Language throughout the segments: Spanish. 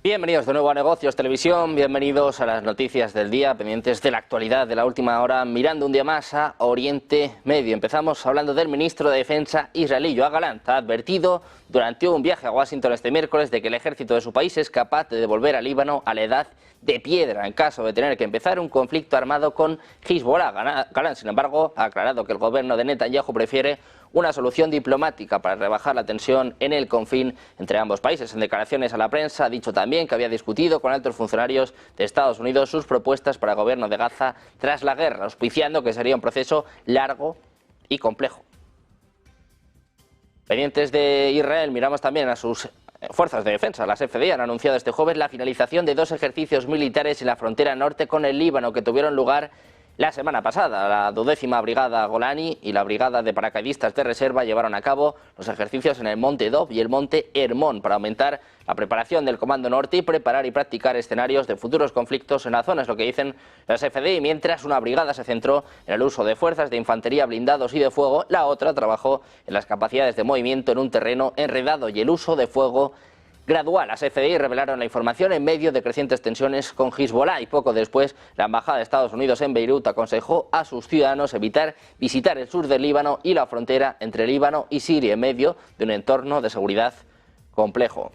Bienvenidos de nuevo a Negocios Televisión, bienvenidos a las noticias del día, pendientes de la actualidad de la última hora, mirando un día más a Oriente Medio. Empezamos hablando del ministro de Defensa israelí, Yoav Gallant. Ha advertido durante un viaje a Washington este miércoles de que el ejército de su país es capaz de devolver al Líbano a la edad de piedra en caso de tener que empezar un conflicto armado con Hezbollah. Gallant, sin embargo, ha aclarado que el gobierno de Netanyahu prefiere una solución diplomática para rebajar la tensión en el confín entre ambos países. En declaraciones a la prensa ha dicho también que había discutido con altos funcionarios de Estados Unidos sus propuestas para el gobierno de Gaza tras la guerra, auspiciando que sería un proceso largo y complejo. Pendientes de Israel, miramos también a sus fuerzas de defensa. Las FDI han anunciado este jueves la finalización de 2 ejercicios militares en la frontera norte con el Líbano que tuvieron lugar la semana pasada. La 12ª Brigada Golani y la Brigada de Paracaidistas de Reserva llevaron a cabo los ejercicios en el Monte Dov y el Monte Hermón para aumentar la preparación del Comando Norte y preparar y practicar escenarios de futuros conflictos en la zona, es lo que dicen las FDI. Mientras una brigada se centró en el uso de fuerzas de infantería, blindados y de fuego, la otra trabajó en las capacidades de movimiento en un terreno enredado y el uso de fuego gradual. Las FDI revelaron la información en medio de crecientes tensiones con Hezbollah y poco después la Embajada de Estados Unidos en Beirut aconsejó a sus ciudadanos evitar visitar el sur del Líbano y la frontera entre Líbano y Siria en medio de un entorno de seguridad complejo.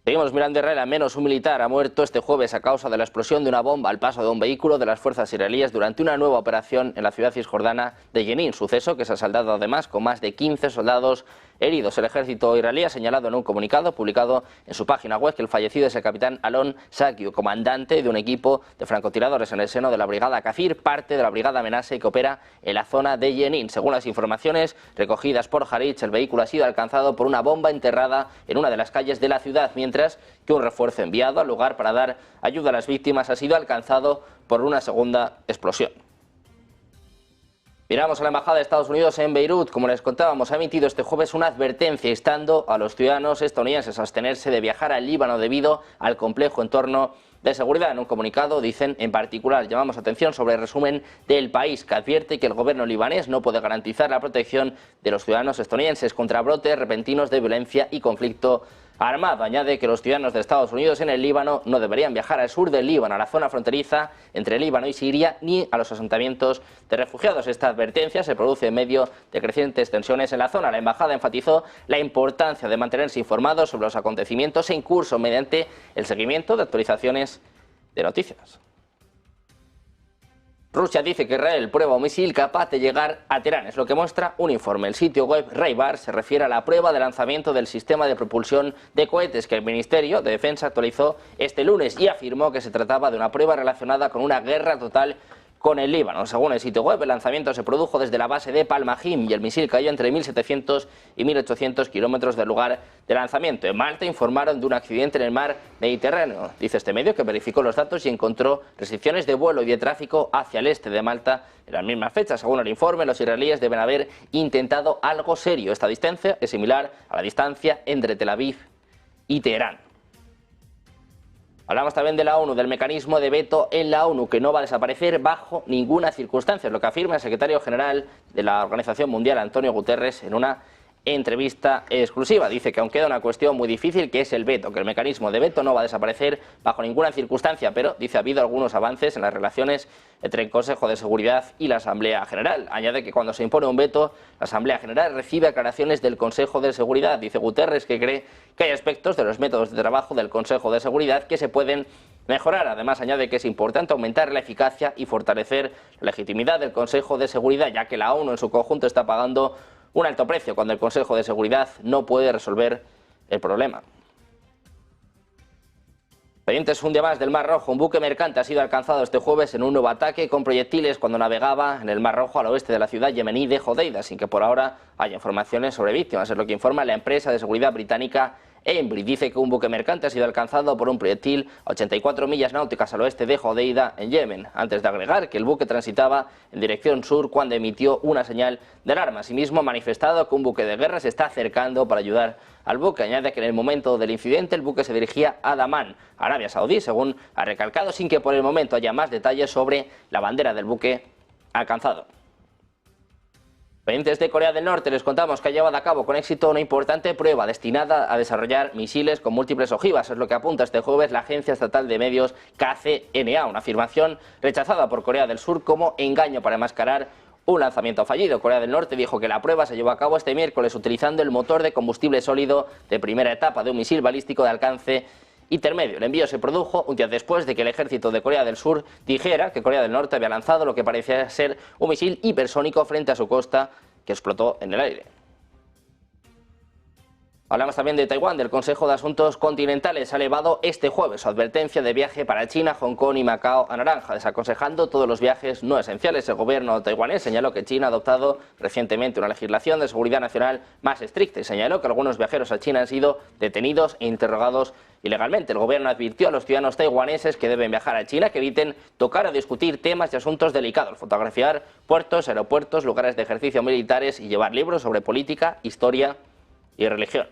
Seguimos mirando a Israel. Al menos un militar ha muerto este jueves a causa de la explosión de una bomba al paso de un vehículo de las fuerzas israelíes durante una nueva operación en la ciudad cisjordana de Jenin, suceso que se ha saldado además con más de 15 soldados heridos. El ejército israelí ha señalado en un comunicado publicado en su página web que el fallecido es el capitán Alon Sakiu, comandante de un equipo de francotiradores en el seno de la brigada Kafir, parte de la brigada Menashe que opera en la zona de Jenin. Según las informaciones recogidas por Haaretz, el vehículo ha sido alcanzado por una bomba enterrada en una de las calles de la ciudad, mientras que un refuerzo enviado al lugar para dar ayuda a las víctimas ha sido alcanzado por una segunda explosión. Miramos a la Embajada de Estados Unidos en Beirut. Como les contábamos, ha emitido este jueves una advertencia instando a los ciudadanos estadounidenses a abstenerse de viajar al Líbano debido al complejo entorno de seguridad. En un comunicado dicen, en particular, llamamos atención sobre el resumen del país, que advierte que el gobierno libanés no puede garantizar la protección de los ciudadanos estadounidenses contra brotes repentinos de violencia y conflicto armado. Añade que los ciudadanos de Estados Unidos en el Líbano no deberían viajar al sur del Líbano, a la zona fronteriza entre Líbano y Siria, ni a los asentamientos de refugiados. Esta advertencia se produce en medio de crecientes tensiones en la zona. La embajada enfatizó la importancia de mantenerse informados sobre los acontecimientos en curso mediante el seguimiento de actualizaciones de noticias. Rusia dice que Israel prueba un misil capaz de llegar a Teherán, es lo que muestra un informe. El sitio web Raybar se refiere a la prueba de lanzamiento del sistema de propulsión de cohetes que el Ministerio de Defensa actualizó este lunes y afirmó que se trataba de una prueba relacionada con una guerra total con el Líbano. Según el sitio web, el lanzamiento se produjo desde la base de Palmajim y el misil cayó entre 1.700 y 1.800 kilómetros del lugar de lanzamiento. En Malta informaron de un accidente en el mar Mediterráneo. Dice este medio que verificó los datos y encontró restricciones de vuelo y de tráfico hacia el este de Malta en las mismas fechas. Según el informe, los israelíes deben haber intentado algo serio. Esta distancia es similar a la distancia entre Tel Aviv y Teherán. Hablamos también de la ONU, del mecanismo de veto en la ONU, que no va a desaparecer bajo ninguna circunstancia, lo que afirma el secretario general de la Organización Mundial, Antonio Guterres, en una entrevista exclusiva. Dice que aún queda una cuestión muy difícil, que es el veto, que el mecanismo de veto no va a desaparecer bajo ninguna circunstancia, pero dice ha habido algunos avances en las relaciones entre el Consejo de Seguridad y la Asamblea General. Añade que cuando se impone un veto, la Asamblea General recibe aclaraciones del Consejo de Seguridad. Dice Guterres que cree que hay aspectos de los métodos de trabajo del Consejo de Seguridad que se pueden mejorar. Además, añade que es importante aumentar la eficacia y fortalecer la legitimidad del Consejo de Seguridad, ya que la ONU en su conjunto está pagando un alto precio cuando el Consejo de Seguridad no puede resolver el problema. Pendientes un día más del Mar Rojo. Un buque mercante ha sido alcanzado este jueves en un nuevo ataque con proyectiles cuando navegaba en el Mar Rojo al oeste de la ciudad yemení de Hodeida, sin que por ahora haya informaciones sobre víctimas. Es lo que informa la empresa de seguridad británica Embry. Dice que un buque mercante ha sido alcanzado por un proyectil a 84 millas náuticas al oeste de Hodeida, en Yemen, antes de agregar que el buque transitaba en dirección sur cuando emitió una señal de alarma. Asimismo, ha manifestado que un buque de guerra se está acercando para ayudar al buque. Añade que en el momento del incidente el buque se dirigía a Damán, Arabia Saudí, según ha recalcado, sin que por el momento haya más detalles sobre la bandera del buque alcanzado. Pendientes de Corea del Norte, les contamos que ha llevado a cabo con éxito una importante prueba destinada a desarrollar misiles con múltiples ojivas. Es lo que apunta este jueves la Agencia Estatal de Medios KCNA, una afirmación rechazada por Corea del Sur como engaño para enmascarar un lanzamiento fallido. Corea del Norte dijo que la prueba se llevó a cabo este miércoles utilizando el motor de combustible sólido de primera etapa de un misil balístico de alcance intermedio. El envío se produjo un día después de que el ejército de Corea del Sur dijera que Corea del Norte había lanzado lo que parecía ser un misil hipersónico frente a su costa que explotó en el aire. Hablamos también de Taiwán. Del Consejo de Asuntos Continentales ha elevado este jueves su advertencia de viaje para China, Hong Kong y Macao a naranja, desaconsejando todos los viajes no esenciales. El gobierno taiwanés señaló que China ha adoptado recientemente una legislación de seguridad nacional más estricta y señaló que algunos viajeros a China han sido detenidos e interrogados ilegalmente. El gobierno advirtió a los ciudadanos taiwaneses que deben viajar a China que eviten tocar o discutir temas y asuntos delicados, fotografiar puertos, aeropuertos, lugares de ejercicio militares y llevar libros sobre política, historia y religión.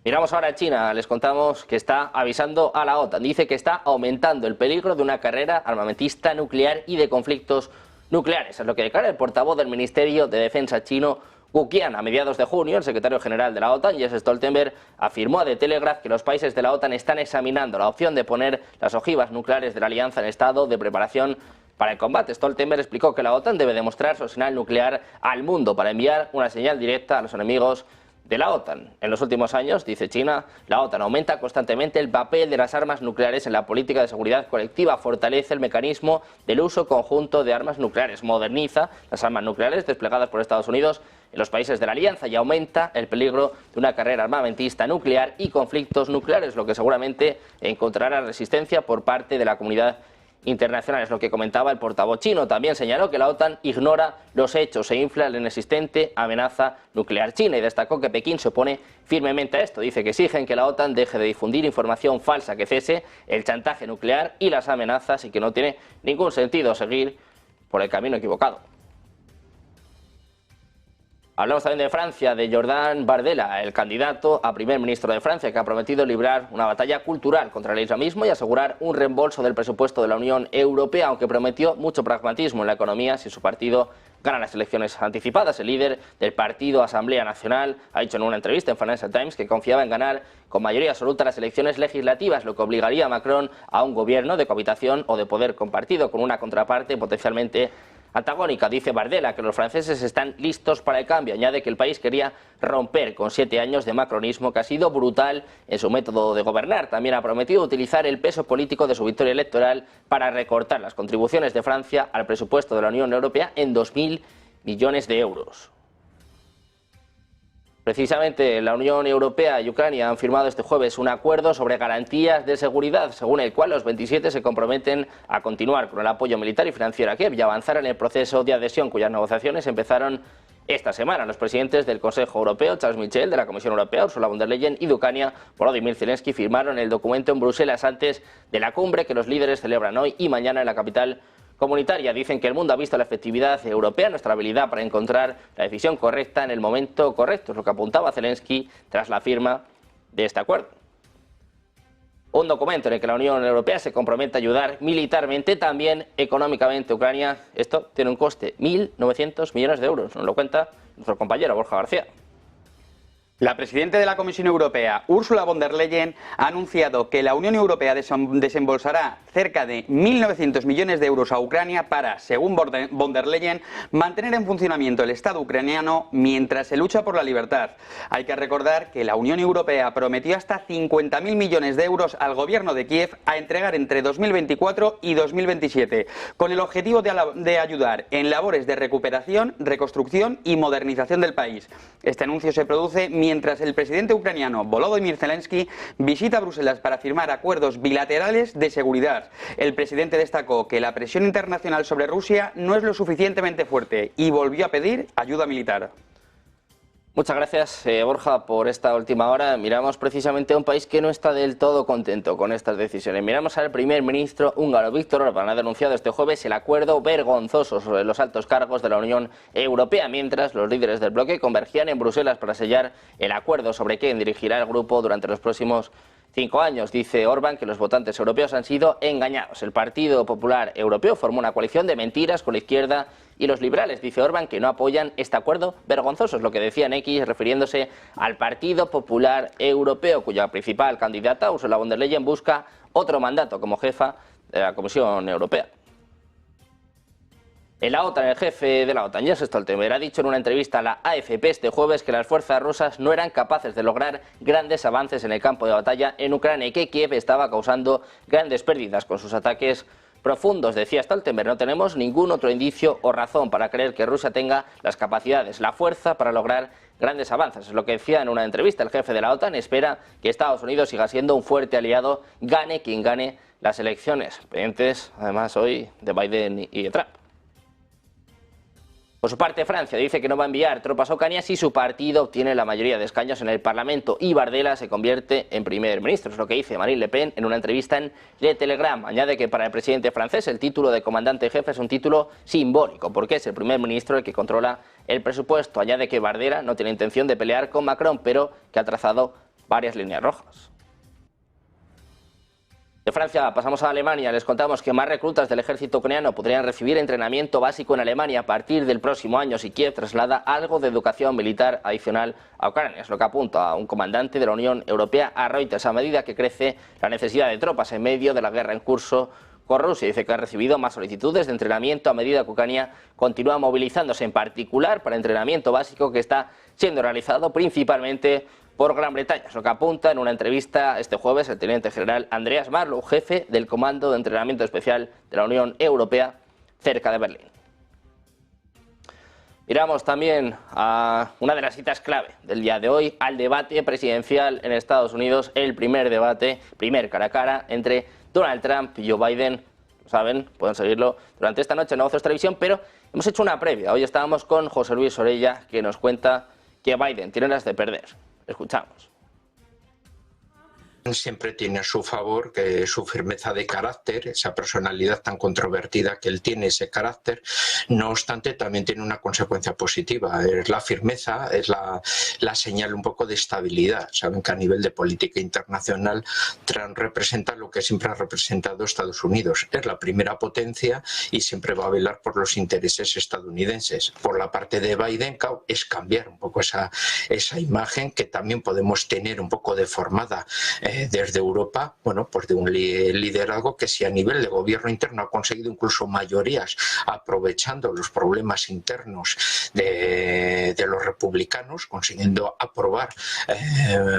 Miramos ahora a China, les contamos que está avisando a la OTAN. Dice que está aumentando el peligro de una carrera armamentista nuclear y de conflictos nucleares. Es lo que declara el portavoz del Ministerio de Defensa chino, Wu Qian. A mediados de junio, el secretario general de la OTAN, Jens Stoltenberg, afirmó a The Telegraph que los países de la OTAN están examinando la opción de poner las ojivas nucleares de la alianza en estado de preparación para el combate. Stoltenberg explicó que la OTAN debe demostrar su arsenal nuclear al mundo para enviar una señal directa a los enemigos de la OTAN. En los últimos años, dice China, la OTAN aumenta constantemente el papel de las armas nucleares en la política de seguridad colectiva, fortalece el mecanismo del uso conjunto de armas nucleares, moderniza las armas nucleares desplegadas por Estados Unidos en los países de la alianza y aumenta el peligro de una carrera armamentista nuclear y conflictos nucleares, lo que seguramente encontrará resistencia por parte de la comunidad internacional. Es lo que comentaba el portavoz chino. También señaló que la OTAN ignora los hechos e infla la inexistente amenaza nuclear china y destacó que Pekín se opone firmemente a esto. Dice que exigen que la OTAN deje de difundir información falsa, que cese el chantaje nuclear y las amenazas y que no tiene ningún sentido seguir por el camino equivocado. Hablamos también de Francia, de Jordan Bardella, el candidato a primer ministro de Francia, que ha prometido librar una batalla cultural contra el islamismo y asegurar un reembolso del presupuesto de la Unión Europea, aunque prometió mucho pragmatismo en la economía si su partido gana las elecciones anticipadas. El líder del partido Asamblea Nacional ha dicho en una entrevista en Financial Times que confiaba en ganar con mayoría absoluta las elecciones legislativas, lo que obligaría a Macron a un gobierno de cohabitación o de poder compartido con una contraparte potencialmente antagónica. Dice Bardella que los franceses están listos para el cambio. Añade que el país quería romper con 7 años de macronismo que ha sido brutal en su método de gobernar. También ha prometido utilizar el peso político de su victoria electoral para recortar las contribuciones de Francia al presupuesto de la Unión Europea en 2.000 millones de euros. Precisamente la Unión Europea y Ucrania han firmado este jueves un acuerdo sobre garantías de seguridad, según el cual los 27 se comprometen a continuar con el apoyo militar y financiero a Kiev y avanzar en el proceso de adhesión, cuyas negociaciones empezaron esta semana. Los presidentes del Consejo Europeo, Charles Michel, de la Comisión Europea, Ursula von der Leyen, y de Ucrania, Volodymyr Zelensky, firmaron el documento en Bruselas antes de la cumbre que los líderes celebran hoy y mañana en la capital comunitaria. Dicen que el mundo ha visto la efectividad europea, nuestra habilidad para encontrar la decisión correcta en el momento correcto, es lo que apuntaba Zelensky tras la firma de este acuerdo. Un documento en el que la Unión Europea se compromete a ayudar militarmente, también económicamente a Ucrania. Esto tiene un coste, 1.900 millones de euros, nos lo cuenta nuestro compañero Borja García. La presidenta de la Comisión Europea, Ursula von der Leyen, ha anunciado que la Unión Europea desembolsará cerca de 1.900 millones de euros a Ucrania para, según von der Leyen, mantener en funcionamiento el Estado ucraniano mientras se lucha por la libertad. Hay que recordar que la Unión Europea prometió hasta 50.000 millones de euros al gobierno de Kiev a entregar entre 2024 y 2027, con el objetivo de ayudar en labores de recuperación, reconstrucción y modernización del país. Este anuncio se produce mientras el presidente ucraniano Volodymyr Zelensky visita Bruselas para firmar acuerdos bilaterales de seguridad. El presidente destacó que la presión internacional sobre Rusia no es lo suficientemente fuerte y volvió a pedir ayuda militar. Muchas gracias, Borja, por esta última hora. Miramos precisamente a un país que no está del todo contento con estas decisiones. Miramos al primer ministro húngaro, Viktor Orbán. Ha denunciado este jueves el acuerdo vergonzoso sobre los altos cargos de la Unión Europea, mientras los líderes del bloque convergían en Bruselas para sellar el acuerdo sobre quién dirigirá el grupo durante los próximos 5 años. Dice Orbán que los votantes europeos han sido engañados. El Partido Popular Europeo formó una coalición de mentiras con la izquierda y los liberales. Dice Orbán que no apoyan este acuerdo vergonzoso, es lo que decía en X, refiriéndose al Partido Popular Europeo, cuya principal candidata, Ursula von der Leyen, busca otro mandato como jefa de la Comisión Europea. En la OTAN, el jefe de la OTAN, Jens Stoltenberg, ha dicho en una entrevista a la AFP este jueves que las fuerzas rusas no eran capaces de lograr grandes avances en el campo de batalla en Ucrania y que Kiev estaba causando grandes pérdidas con sus ataques profundos. Decía Stoltenberg, no tenemos ningún otro indicio o razón para creer que Rusia tenga las capacidades, la fuerza para lograr grandes avances. Es lo que decía en una entrevista el jefe de la OTAN. Espera que Estados Unidos siga siendo un fuerte aliado, gane quien gane las elecciones. Pendientes, además, hoy de Biden y de Trump. Por su parte, Francia dice que no va a enviar tropas a Ucrania si su partido obtiene la mayoría de escaños en el Parlamento y Bardella se convierte en primer ministro. Es lo que dice Marine Le Pen en una entrevista en Le Telegram. Añade que para el presidente francés el título de comandante jefe es un título simbólico, porque es el primer ministro el que controla el presupuesto. Añade que Bardella no tiene intención de pelear con Macron, pero que ha trazado varias líneas rojas. De Francia pasamos a Alemania. Les contamos que más reclutas del ejército ucraniano podrían recibir entrenamiento básico en Alemania a partir del próximo año si Kiev traslada algo de educación militar adicional a Ucrania. Es lo que apunta a un comandante de la Unión Europea a Reuters, a medida que crece la necesidad de tropas en medio de la guerra en curso con Rusia. Dice que ha recibido más solicitudes de entrenamiento a medida que Ucrania continúa movilizándose, en particular para entrenamiento básico que está siendo realizado principalmente por Gran Bretaña. Es lo que apunta en una entrevista este jueves el teniente general Andreas Marlow, jefe del Comando de Entrenamiento Especial de la Unión Europea cerca de Berlín. Miramos también a una de las citas clave del día de hoy, al debate presidencial en Estados Unidos, el primer debate, primer cara a cara entre Donald Trump y Joe Biden. Lo saben, pueden seguirlo durante esta noche en Negocios Televisión, pero hemos hecho una previa. Hoy estábamos con José Luis Orella, que nos cuenta que Biden tiene las de perder. Escuchamos. Siempre tiene a su favor que su firmeza de carácter, esa personalidad tan controvertida que él tiene, ese carácter. No obstante, también tiene una consecuencia positiva. Es la firmeza, es la señal un poco de estabilidad. Saben que a nivel de política internacional Trump representa lo que siempre ha representado Estados Unidos. Es la primera potencia y siempre va a velar por los intereses estadounidenses. Por la parte de Biden es cambiar un poco esa imagen que también podemos tener un poco deformada desde Europa, bueno, pues de un liderazgo que si a nivel de gobierno interno ha conseguido incluso mayorías aprovechando los problemas internos de los republicanos, consiguiendo aprobar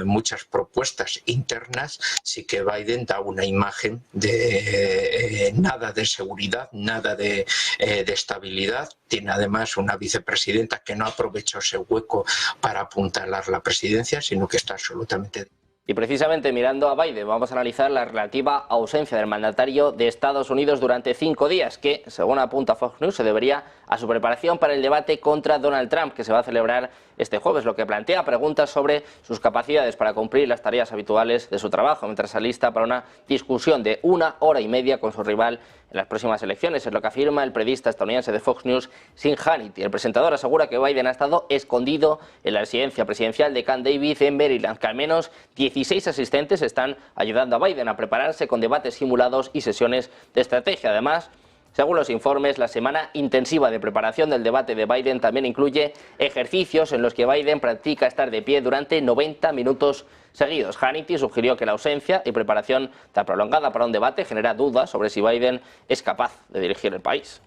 muchas propuestas internas, sí que Biden da una imagen de nada de seguridad, nada de estabilidad. Tiene además una vicepresidenta que no aprovechó ese hueco para apuntalar la presidencia, sino que está absolutamente... Y precisamente mirando a Biden, vamos a analizar la relativa ausencia del mandatario de Estados Unidos durante 5 días, que, según apunta Fox News, se debería a su preparación para el debate contra Donald Trump, que se va a celebrar este jueves, lo que plantea preguntas sobre sus capacidades para cumplir las tareas habituales de su trabajo, mientras se alista para una discusión de 1 hora y media con su rival en las próximas elecciones. Es lo que afirma el periodista estadounidense de Fox News, Sean Hannity. El presentador asegura que Biden ha estado escondido en la residencia presidencial de Camp David en Maryland, que al menos 16 asistentes están ayudando a Biden a prepararse con debates simulados y sesiones de estrategia. Además, según los informes, la semana intensiva de preparación del debate de Biden también incluye ejercicios en los que Biden practica estar de pie durante 90 minutos seguidos. Hannity sugirió que la ausencia y preparación tan prolongada para un debate genera dudas sobre si Biden es capaz de dirigir el país.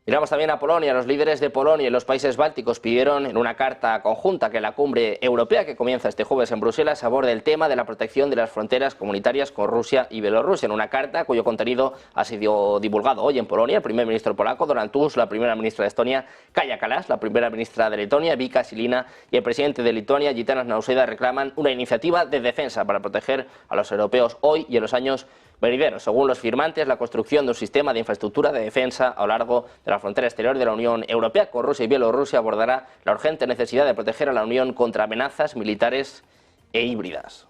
Miramos también a Polonia. Los líderes de Polonia y los países bálticos pidieron en una carta conjunta que la cumbre europea que comienza este jueves en Bruselas aborde el tema de la protección de las fronteras comunitarias con Rusia y Bielorrusia. En una carta cuyo contenido ha sido divulgado hoy en Polonia, el primer ministro polaco Donald Tusk, la primera ministra de Estonia Kaja Kallas, la primera ministra de Letonia Vika Silina y el presidente de Lituania Gitanas Nausėda reclaman una iniciativa de defensa para proteger a los europeos hoy y en los años venideros. Según los firmantes, la construcción de un sistema de infraestructura de defensa a lo largo de la frontera exterior de la Unión Europea con Rusia y Bielorrusia abordará la urgente necesidad de proteger a la Unión contra amenazas militares e híbridas.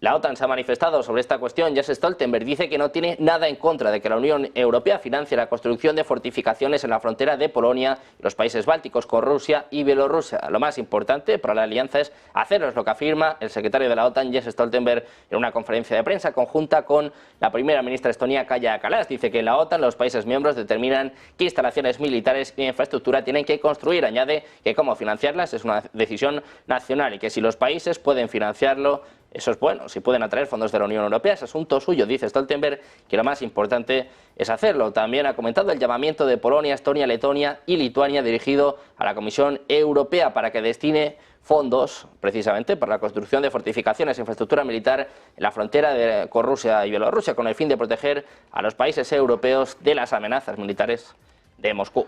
La OTAN se ha manifestado sobre esta cuestión. Jens Stoltenberg dice que no tiene nada en contra de que la Unión Europea financie la construcción de fortificaciones en la frontera de Polonia y los países bálticos con Rusia y Bielorrusia. Lo más importante para la alianza es hacerlo, es lo que afirma el secretario de la OTAN, Jens Stoltenberg, en una conferencia de prensa conjunta con la primera ministra estonia, Kaja Kallas. Dice que en la OTAN los países miembros determinan qué instalaciones militares y infraestructura tienen que construir. Añade que cómo financiarlas es una decisión nacional y que si los países pueden financiarlo, eso es bueno. Si pueden atraer fondos de la Unión Europea, es asunto suyo. Dice Stoltenberg que lo más importante es hacerlo. También ha comentado el llamamiento de Polonia, Estonia, Letonia y Lituania dirigido a la Comisión Europea para que destine fondos precisamente para la construcción de fortificaciones e infraestructura militar en la frontera con Rusia y Bielorrusia, con el fin de proteger a los países europeos de las amenazas militares de Moscú.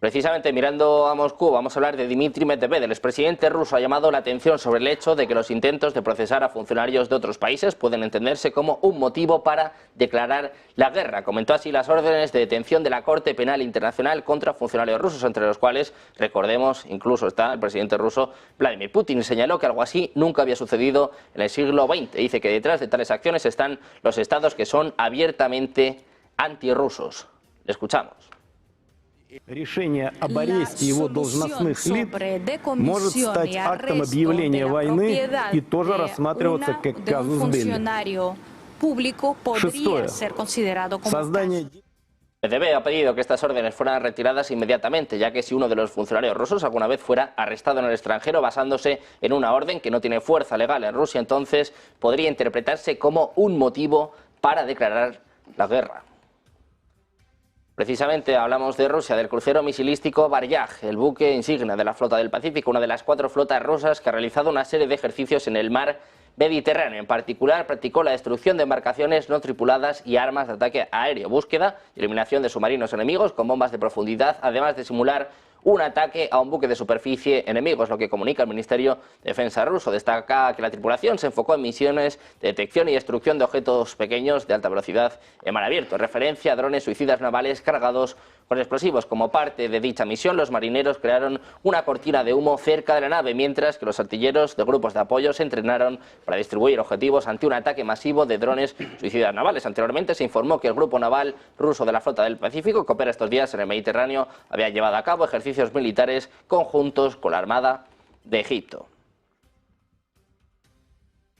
Precisamente mirando a Moscú, vamos a hablar de Dmitry Medvedev. El expresidente ruso ha llamado la atención sobre el hecho de que los intentos de procesar a funcionarios de otros países pueden entenderse como un motivo para declarar la guerra. Comentó así las órdenes de detención de la Corte Penal Internacional contra funcionarios rusos, entre los cuales, recordemos, incluso está el presidente ruso Vladimir Putin. Señaló que algo así nunca había sucedido en el siglo XX. Dice que detrás de tales acciones están los estados que son abiertamente antirrusos. Le escuchamos. Решение об аресте его должностных лиц может стать актом объявления войны и тоже рассматриваться как казус белли. Шестое. Создание... Medvedev ha pedido que estas órdenes fueran retiradas inmediatamente, ya que si uno de los funcionarios rusos alguna vez fuera arrestado en el extranjero basándose en una orden que no tiene fuerza legal en Rusia, entonces podría interpretarse como un motivo para declarar la guerra. Precisamente hablamos de Rusia, del crucero misilístico Varyag, el buque insignia de la flota del Pacífico, una de las 4 flotas rusas que ha realizado una serie de ejercicios en el mar Mediterráneo. En particular, practicó la destrucción de embarcaciones no tripuladas y armas de ataque aéreo, búsqueda y eliminación de submarinos enemigos con bombas de profundidad, además de simular un ataque a un buque de superficie enemigo, es lo que comunica el Ministerio de Defensa ruso. Destaca que la tripulación se enfocó en misiones de detección y destrucción de objetos pequeños de alta velocidad en mar abierto, en referencia a drones suicidas navales cargados con explosivos. Como parte de dicha misión, los marineros crearon una cortina de humo cerca de la nave, mientras que los artilleros de grupos de apoyo se entrenaron para distribuir objetivos ante un ataque masivo de drones suicidas navales. Anteriormente se informó que el grupo naval ruso de la Flota del Pacífico, que opera estos días en el Mediterráneo, había llevado a cabo ejercicios militares conjuntos con la Armada de Egipto.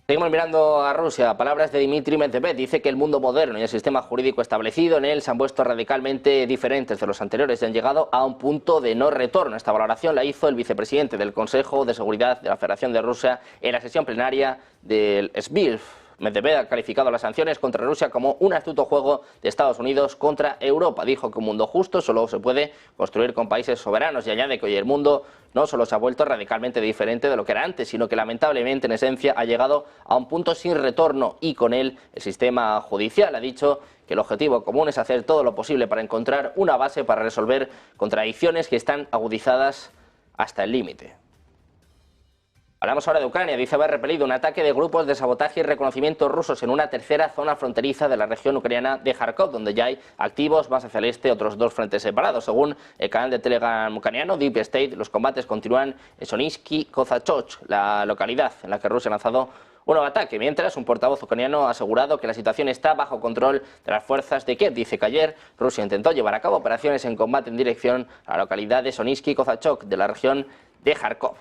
Seguimos mirando a Rusia. Palabras de Dmitry Medvedev. Dice que el mundo moderno y el sistema jurídico establecido en él se han vuelto radicalmente diferentes de los anteriores y han llegado a un punto de no retorno. Esta valoración la hizo el vicepresidente del Consejo de Seguridad de la Federación de Rusia en la sesión plenaria del SBIRF. Medvedev ha calificado las sanciones contra Rusia como un astuto juego de Estados Unidos contra Europa. Dijo que un mundo justo solo se puede construir con países soberanos y añade que hoy el mundo no solo se ha vuelto radicalmente diferente de lo que era antes, sino que lamentablemente en esencia ha llegado a un punto sin retorno y con él el sistema judicial. Ha dicho que el objetivo común es hacer todo lo posible para encontrar una base para resolver contradicciones que están agudizadas hasta el límite. Hablamos ahora de Ucrania. Dice haber repelido un ataque de grupos de sabotaje y reconocimiento rusos en una tercera zona fronteriza de la región ucraniana de Kharkov, donde ya hay activos más hacia el este otros 2 frentes separados. Según el canal de Telegram ucraniano Deep State, los combates continúan en Sonitsky Kozachoch, la localidad en la que Rusia ha lanzado un nuevo ataque, mientras un portavoz ucraniano ha asegurado que la situación está bajo control de las fuerzas de Kiev. Dice que ayer Rusia intentó llevar a cabo operaciones en combate en dirección a la localidad de Sonitsky Kozachoch de la región de Kharkov.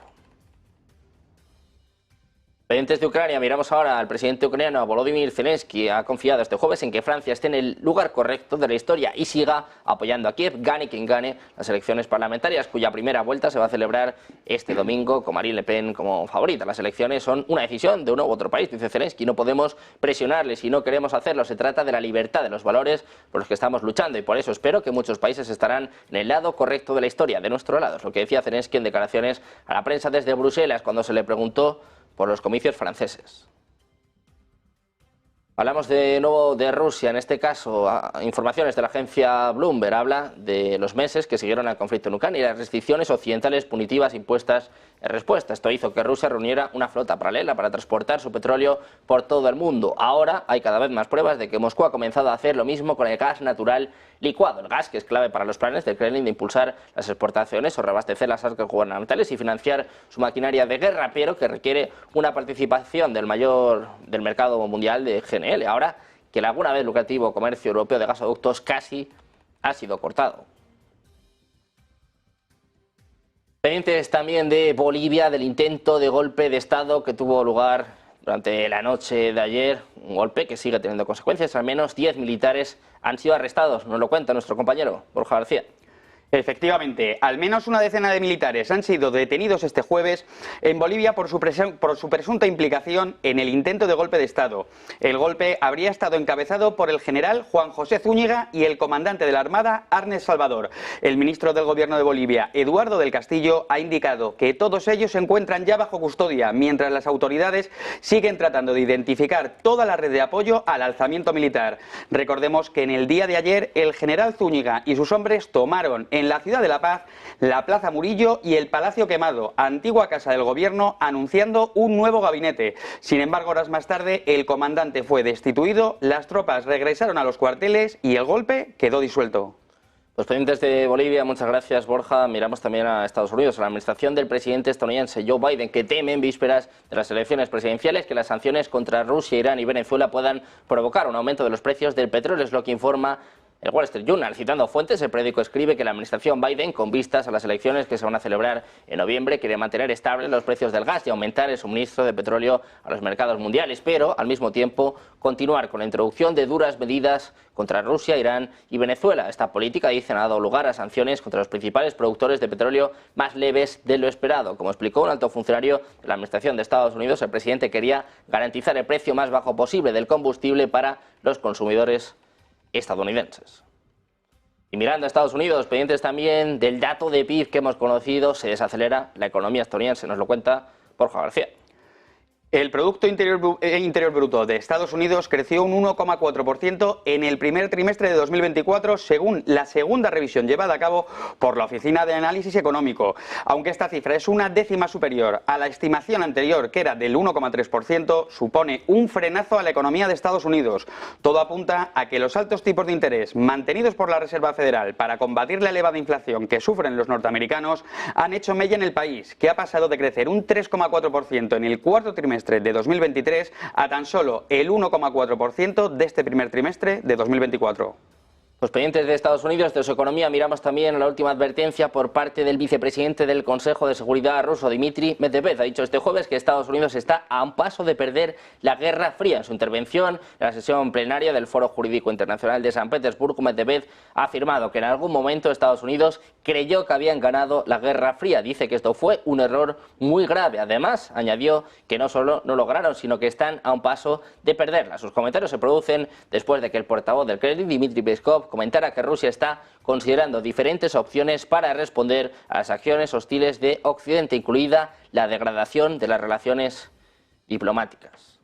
Pendientes de Ucrania, miramos ahora al presidente ucraniano Volodymyr Zelensky. Ha confiado este jueves en que Francia esté en el lugar correcto de la historia y siga apoyando a Kiev, gane quien gane las elecciones parlamentarias, cuya primera vuelta se va a celebrar este domingo con Marine Le Pen como favorita. Las elecciones son una decisión de uno u otro país, dice Zelensky. No podemos presionarles y no queremos hacerlo. Se trata de la libertad, de los valores por los que estamos luchando y por eso espero que muchos países estarán en el lado correcto de la historia, de nuestro lado. Es lo que decía Zelensky en declaraciones a la prensa desde Bruselas cuando se le preguntó por los comicios franceses. Hablamos de nuevo de Rusia, en este caso, informaciones de la agencia Bloomberg habla de los meses que siguieron al conflicto en Ucrania y las restricciones occidentales punitivas impuestas en respuesta. Esto hizo que Rusia reuniera una flota paralela para transportar su petróleo por todo el mundo. Ahora hay cada vez más pruebas de que Moscú ha comenzado a hacer lo mismo con el gas natural licuado el gas, que es clave para los planes del Kremlin de impulsar las exportaciones o reabastecer las arcas gubernamentales y financiar su maquinaria de guerra, pero que requiere una participación del mercado mundial de GNL, ahora que el alguna vez lucrativo comercio europeo de gasoductos casi ha sido cortado. Pendientes también de Bolivia, del intento de golpe de Estado que tuvo lugar durante la noche de ayer, un golpe que sigue teniendo consecuencias. Al menos 10 militares han sido arrestados, nos lo cuenta nuestro compañero Borja García. Efectivamente, al menos una decena de militares han sido detenidos este jueves en Bolivia por su presunta implicación en el intento de golpe de Estado. El golpe habría estado encabezado por el general Juan José Zúñiga y el comandante de la Armada, Arnes Salvador. El ministro del Gobierno de Bolivia, Eduardo del Castillo, ha indicado que todos ellos se encuentran ya bajo custodia, mientras las autoridades siguen tratando de identificar toda la red de apoyo al alzamiento militar. Recordemos que en el día de ayer el general Zúñiga y sus hombres tomaron en la ciudad de La Paz la Plaza Murillo y el Palacio Quemado, antigua casa del gobierno, anunciando un nuevo gabinete. Sin embargo, horas más tarde el comandante fue destituido, las tropas regresaron a los cuarteles y el golpe quedó disuelto. Los pendientes de Bolivia, muchas gracias Borja. Miramos también a Estados Unidos, a la administración del presidente estadounidense Joe Biden, que teme en vísperas de las elecciones presidenciales que las sanciones contra Rusia, Irán y Venezuela puedan provocar un aumento de los precios del petróleo, es lo que informa el Wall Street Journal. Citando fuentes, el periódico escribe que la administración Biden, con vistas a las elecciones que se van a celebrar en noviembre, quiere mantener estables los precios del gas y aumentar el suministro de petróleo a los mercados mundiales, pero al mismo tiempo continuar con la introducción de duras medidas contra Rusia, Irán y Venezuela. Esta política, dicen, ha dado lugar a sanciones contra los principales productores de petróleo más leves de lo esperado. Como explicó un alto funcionario de la administración de Estados Unidos, el presidente quería garantizar el precio más bajo posible del combustible para los consumidores estadounidenses. Y mirando a Estados Unidos, pendientes también del dato de PIB que hemos conocido, se desacelera la economía estadounidense, nos lo cuenta Borja García. El Producto Interior Bruto de Estados Unidos creció un 1,4% en el primer trimestre de 2024, según la segunda revisión llevada a cabo por la Oficina de Análisis Económico. Aunque esta cifra es una décima superior a la estimación anterior, que era del 1,3%, supone un frenazo a la economía de Estados Unidos. Todo apunta a que los altos tipos de interés mantenidos por la Reserva Federal para combatir la elevada inflación que sufren los norteamericanos han hecho mella en el país, que ha pasado de crecer un 3,4% en el cuarto trimestre de 2023 a tan solo el 1,4% de este primer trimestre de 2024. Los pendientes de Estados Unidos, de su economía, miramos también a la última advertencia por parte del vicepresidente del Consejo de Seguridad ruso, Dmitry Medvedev. Ha dicho este jueves que Estados Unidos está a un paso de perder la Guerra Fría. En su intervención en la sesión plenaria del Foro Jurídico Internacional de San Petersburgo, Medvedev ha afirmado que en algún momento Estados Unidos creyó que habían ganado la Guerra Fría. Dice que esto fue un error muy grave. Además, añadió que no solo no lograron, sino que están a un paso de perderla. Sus comentarios se producen después de que el portavoz del Kremlin, Dmitry Peskov, comentara que Rusia está considerando diferentes opciones para responder a las acciones hostiles de Occidente, incluida la degradación de las relaciones diplomáticas.